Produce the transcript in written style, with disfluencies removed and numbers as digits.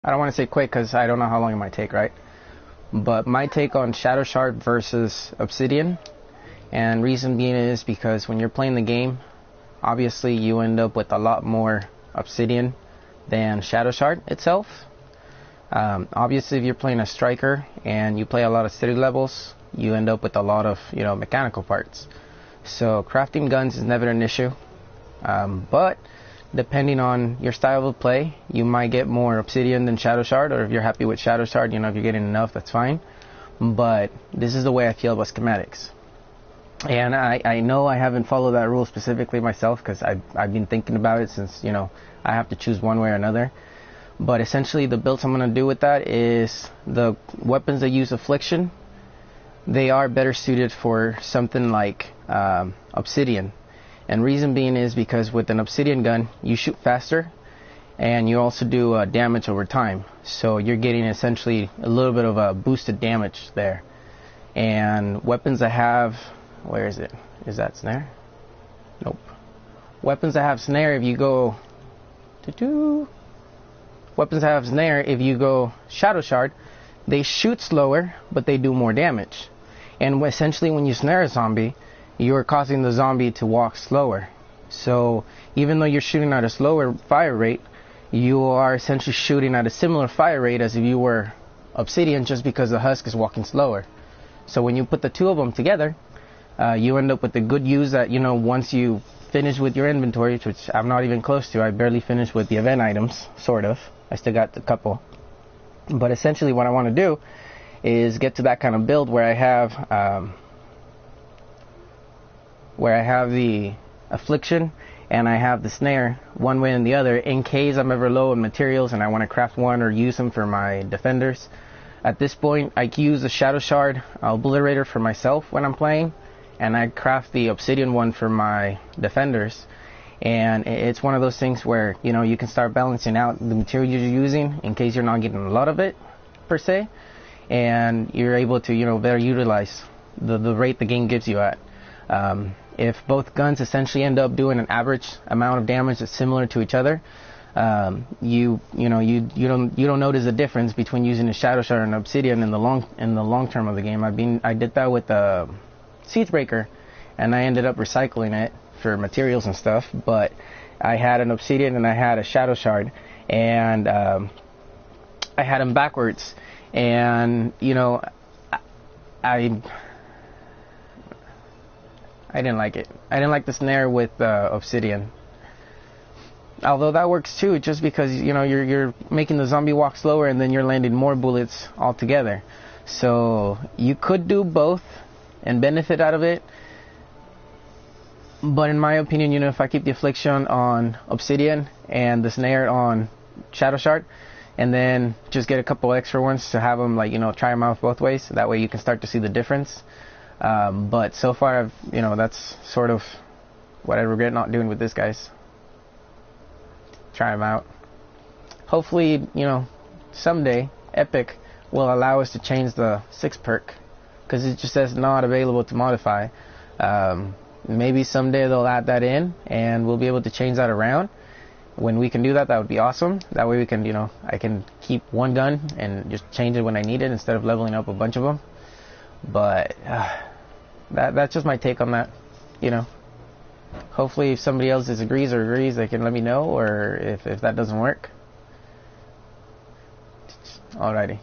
I don't want to say quick because I don't know how long it might take, right? But my take on Shadow Shard versus Obsidian, and reason being is because when you're playing the game, obviously you end up with a lot more Obsidian than Shadow Shard itself. Obviously, if you're playing a striker and you play a lot of city levels, you end up with a lot of mechanical parts. So crafting guns is never an issue, but depending on your style of play, you might get more Obsidian than Shadow Shard, or if you're happy with Shadow Shard, if you're getting enough, that's fine. But this is the way I feel about schematics. And I know I haven't followed that rule specifically myself because I've been thinking about it since, I have to choose one way or another. But essentially the builds I'm going to do with that is the weapons that use Affliction, they are better suited for something like Obsidian. And reason being is because with an Obsidian gun, you shoot faster and you also do damage over time. So you're getting essentially a little bit of a boosted damage there. And weapons that have, where is it? Is that snare? Nope. Weapons that have snare, if you go weapons that have snare, if you go Shadow Shard, they shoot slower, but they do more damage. And essentially when you snare a zombie, you're causing the zombie to walk slower. So even though you're shooting at a slower fire rate, you are essentially shooting at a similar fire rate as if you were Obsidian, just because the husk is walking slower. So when you put the two of them together, you end up with the good use that, once you finish with your inventory, which I'm not even close to. I barely finished with the event items, sort of. I still got a couple. But essentially what I want to do is get to that kind of build where I have the Affliction and I have the snare one way and the other, in case I'm ever low on materials and I want to craft one or use them for my defenders. At this point, I can use the Shadow Shard Obliterator for myself when I'm playing, and I craft the Obsidian one for my defenders. And it's one of those things where you can start balancing out the material you're using in case you're not getting a lot of it per se, and you're able to better utilize the rate the game gives you at. If both guns essentially end up doing an average amount of damage that's similar to each other, you don't notice a difference between using a Shadow Shard and Obsidian in the long term of the game. I did that with the Siegebreaker, and I ended up recycling it for materials and stuff. But I had an Obsidian and I had a Shadow Shard, and I had them backwards, and I didn't like it. I didn't like the snare with Obsidian. Although that works too, just because you're making the zombie walk slower and then you're landing more bullets altogether. So you could do both and benefit out of it. But in my opinion, if I keep the Affliction on Obsidian and the snare on Shadow Shard, and then just get a couple extra ones to have them try them out both ways. That way you can start to see the difference. But so far, that's sort of what I regret not doing with this, guys. Try them out. Hopefully, someday Epic will allow us to change the 6 perk, because it just says not available to modify. Maybe someday they'll add that in and we'll be able to change that around. When we can do that, that would be awesome. That way we can, I can keep one gun and just change it when I need it instead of leveling up a bunch of them. But that's just my take on that. Hopefully if somebody else disagrees or agrees, they can let me know, or if that doesn't work. Alrighty.